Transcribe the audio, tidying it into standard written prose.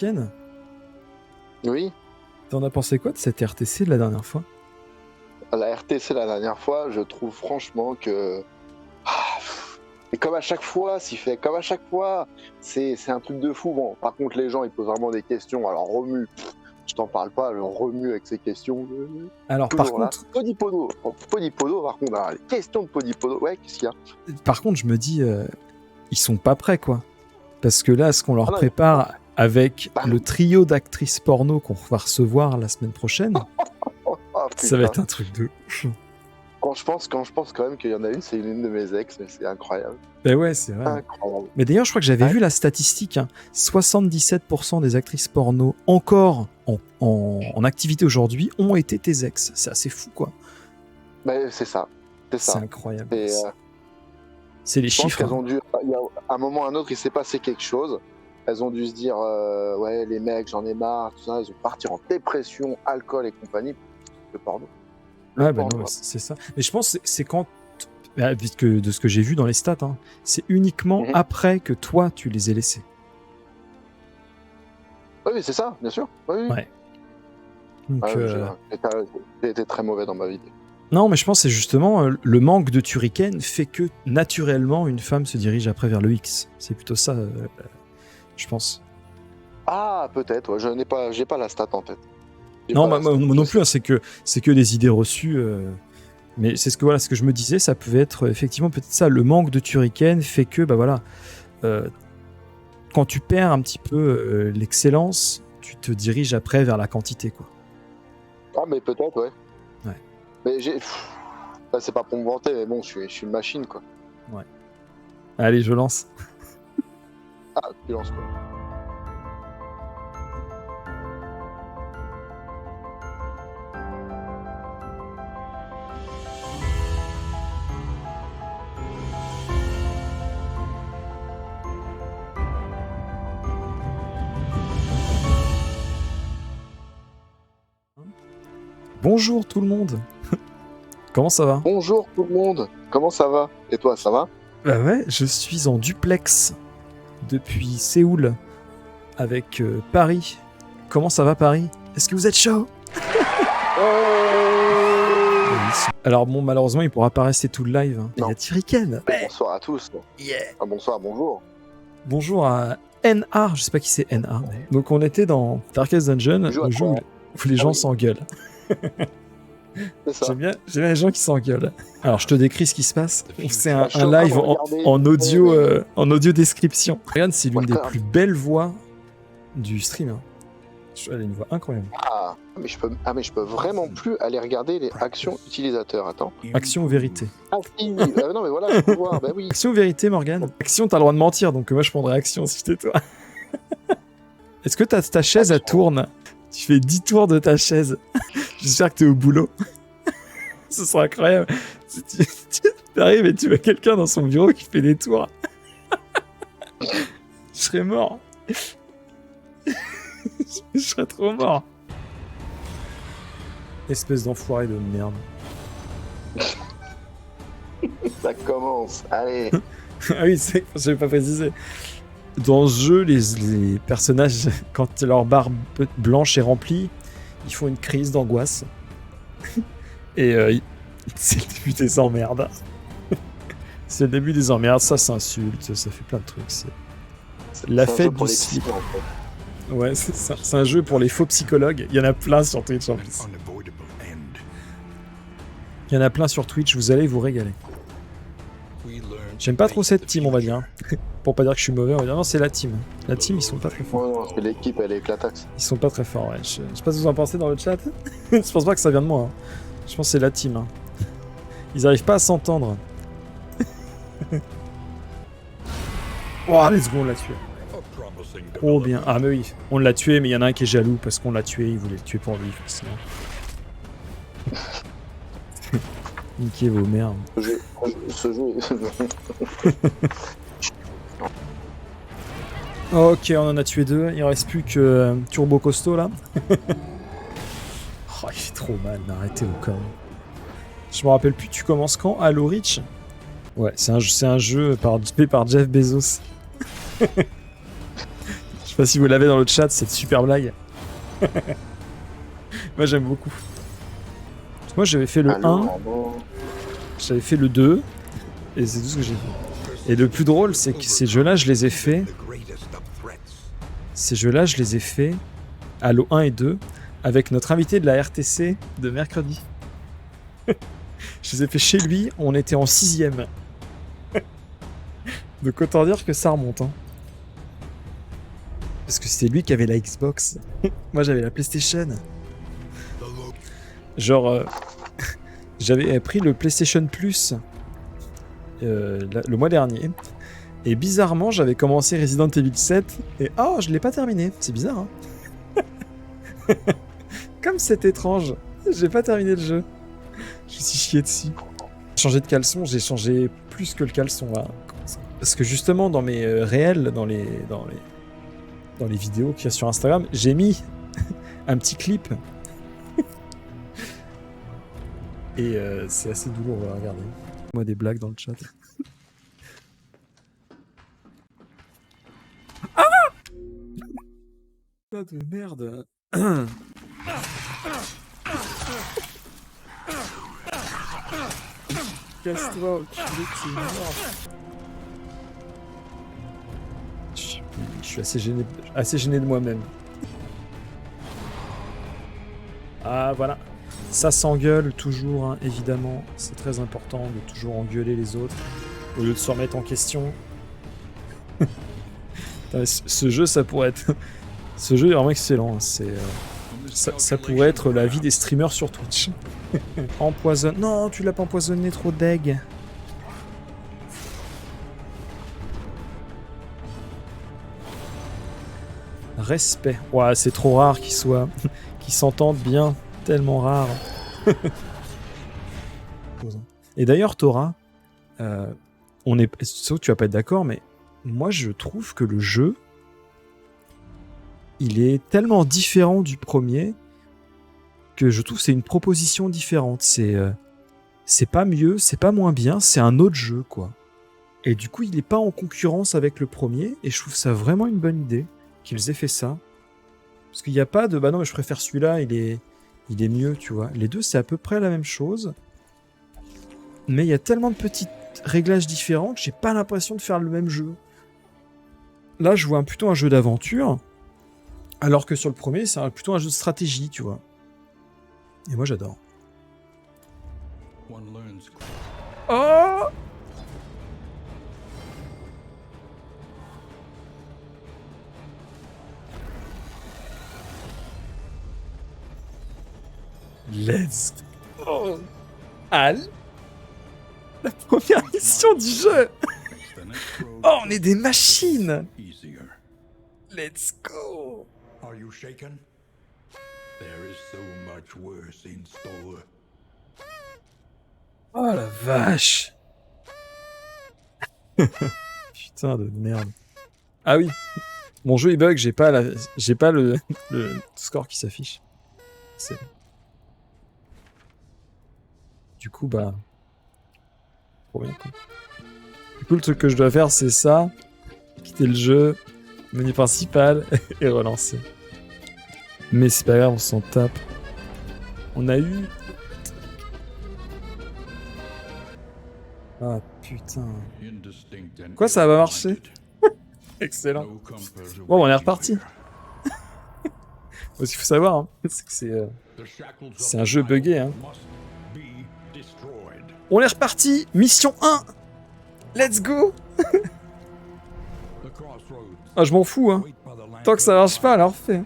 Ken, Oui, t'en as pensé quoi de cette RTC de la dernière fois? à la RTC la dernière fois, je trouve franchement que. Et comme à chaque fois, s'il fait comme à chaque fois, c'est un truc de fou. Bon, par contre, les gens ils posent vraiment des questions. Alors, Romu, je t'en parle pas, le Romu avec ses questions. Alors Toujours là. Podipodo, par contre, alors, les questions de Podipodo, ouais, qu'est-ce qu'il y a? par contre, je me dis, ils sont pas prêts, quoi. Parce que là, ce qu'on leur Ah non, prépare avec bah, le trio d'actrices porno qu'on va recevoir la semaine prochaine, oh, ça va putain. être un truc de ouf. Quand je pense quand même qu'il y en a une, c'est une de mes ex, mais c'est incroyable. Ben ouais, c'est vrai. Incroyable. Mais d'ailleurs, je crois que j'avais Ouais. vu la statistique, hein. 77% des actrices porno encore en activité aujourd'hui ont été tes ex. C'est assez fou, quoi. Mais c'est ça. C'est C'est ça. incroyable. Et, C'est les je pense chiffres. qu'elles ont dû. Il y a un moment ou un autre, il s'est passé quelque chose. Elles ont dû se dire ouais, les mecs, j'en ai marre, tout ça. Elles ont partir en dépression, alcool et compagnie. Le porno. Ouais, ben non, c'est ça. Mais je pense que c'est quand, puisque de ce que j'ai vu dans les stats, hein, c'est uniquement après que toi tu les aies laissés. Oui, c'est ça, bien sûr. Oui. Ouais. Donc, j'ai été très mauvais dans ma vie. non, mais je pense que c'est justement le manque de turrican fait que naturellement une femme se dirige après vers le X. C'est plutôt ça, je pense. Ah, peut-être. Ouais, j'ai pas la stat en tête. Non, moi non plus. Hein, c'est que des idées reçues. Mais c'est ce que je me disais. Ça pouvait être effectivement peut-être ça. Le manque de turrican fait que quand tu perds un petit peu l'excellence, tu te diriges après vers la quantité, quoi. Ah, mais peut-être, ouais. Ouais. Mais là, c'est pas pour me vanter, mais bon, je suis une machine, quoi. Ouais. Allez, je lance. Ah, tu lances quoi? Bonjour tout le monde. Comment ça va? Bonjour tout le monde. Comment ça va? Et toi, ça va? Bah ouais, je suis en duplex depuis Séoul avec Paris. Comment ça va Paris? Est-ce que vous êtes chaud? Alors bon, malheureusement, il pourra pas rester tout le live. Hein. Il y a Turrican. Ouais. Bonsoir à tous. Yeah. Ah, bonsoir, bonjour. Bonjour à NR, je sais pas qui c'est NR. Mais... Donc on était dans Darkest Dungeon, le jeu où les gens s'engueulent. J'aime bien les gens qui s'engueulent. Alors je te décris ce qui se passe. C'est un live en audio description. Regarde, c'est l'une des plus belles voix du stream. Hein. Elle a une voix incroyable. Ah, mais je peux vraiment plus aller regarder les actions utilisateurs. Attends. Action ou vérité? Ah si, non mais voilà, je peux voir, bah oui. Action ou vérité, Morgane? Action, t'as le droit de mentir, donc moi je prendrais action si j'étais toi. Est-ce que ta chaise elle tourne? Tu fais 10 tours de ta chaise. J'espère que t'es au boulot. Ce sera incroyable. Tu arrives et tu vois quelqu'un dans son bureau qui fait des tours. Je serais mort. Je serais trop mort. Espèce d'enfoiré de merde. Ça commence, allez. Ah oui, c'est que j'avais pas précisé. Dans ce jeu, les personnages, quand leur barbe blanche est remplie, ils font une crise d'angoisse. Et c'est le début des emmerdes. C'est le début des emmerdes, ça s'insulte, ça fait plein de trucs. C'est la fête du slip. En fait. Ouais, c'est un jeu pour les faux psychologues. Il y en a plein sur Twitch en plus. Il y en a plein sur Twitch, vous allez vous régaler. J'aime pas trop cette team, on va dire. Pour pas dire que je suis mauvais, on va dire non, c'est la team. La team, ils sont pas très forts. Ouais, non, c'est l'équipe, elle est éclataxe. Ils sont pas très forts, ouais. Je sais pas ce que vous en pensez dans le chat. Je pense pas que ça vient de moi. Hein. Je pense que c'est la team. Hein. Ils arrivent pas à s'entendre. Oh, let's go, on l'a tué. Oh bien. Ah, mais oui, on l'a tué, mais il y en a un qui est jaloux parce qu'on l'a tué, il voulait le tuer pour lui, forcément. Niquez vos merdes. Ce jeu. Ok, on en a tué 2. Il reste plus que Turbo Costaud là. Oh, il fait trop mal, mais arrêtez vos conneries. Je me rappelle plus, tu commences quand? Halo Reach? Ouais, c'est un jeu fait par Jeff Bezos. Je sais sais pas si vous l'avez dans le chat, cette super blague. Moi j'aime beaucoup. Moi j'avais fait le 1, j'avais fait le 2, et c'est tout ce que j'ai fait. Et le plus drôle, c'est que ces jeux-là, je les ai faits. Ces jeux-là, je les ai faits Halo 1 et 2 avec notre invité de la RTC de mercredi. Je les ai fait chez lui, on était en 6ème. Donc autant dire que ça remonte. Hein. Parce que c'était lui qui avait la Xbox. Moi j'avais la PlayStation. Genre, j'avais pris le PlayStation Plus le mois dernier. Et bizarrement, j'avais commencé Resident Evil 7. Et oh, je l'ai pas terminé. C'est bizarre, hein. Comme c'est étrange. J'ai pas terminé le jeu. Je me suis chié dessus. J'ai changé de caleçon, j'ai changé plus que le caleçon là. Parce que justement, dans mes réels, dans les vidéos qu'il y a sur Instagram, j'ai mis un petit clip. Et c'est assez douloureux à regarder. Moi, des blagues dans le chat. Ah! Putain de merde. Casse-toi, enculé, t'es mort. Je suis assez gêné de moi-même. Ah, voilà. Ça s'engueule toujours, hein, évidemment. C'est très important de toujours engueuler les autres au lieu de se remettre en question. Ce jeu, ça pourrait être... Ce jeu est vraiment excellent. C'est, ça pourrait être la vie des streamers sur Twitch. Empoisonne... Non, tu l'as pas empoisonné, trop deg. Respect. Ouais, c'est trop rare qu'ils soient... qu'ils s'entendent bien. Tellement rare. Et d'ailleurs, Thora, on est... Sauf que tu vas pas être d'accord, mais moi, je trouve que le jeu... il est tellement différent du premier que je trouve que c'est une proposition différente. C'est pas mieux, c'est pas moins bien, c'est un autre jeu, quoi. Et du coup, il est pas en concurrence avec le premier, et je trouve ça vraiment une bonne idée qu'ils aient fait ça. Parce qu'il n'y a pas de... Bah non, mais je préfère celui-là, il est mieux, tu vois. Les deux, c'est à peu près la même chose. Mais il y a tellement de petits réglages différents que j'ai pas l'impression de faire le même jeu. Là, je vois plutôt un jeu d'aventure. Alors que sur le premier, c'est plutôt un jeu de stratégie, tu vois. Et moi, j'adore. Oh! Let's go! Al? La première mission du jeu! Oh, on est des machines! Let's go! Are you shaken? There is so much worse in store. Oh la vache! Putain de merde. Ah oui, mon jeu il bug, j'ai pas le score qui s'affiche. C'est... Du coup, bah... Trop bien, quoi. Du coup, le truc que je dois faire, c'est ça. Quitter le jeu, menu principal, et relancer. Mais c'est pas grave, on s'en tape. On a eu... Ah, putain. Quoi, ça va marcher? Excellent. Bon, on est reparti. Ce qu'il faut savoir, hein, c'est que c'est un jeu buggé, hein. On est reparti. Mission 1. Let's go. Ah, je m'en fous, hein. Tant que ça marche pas, alors fais.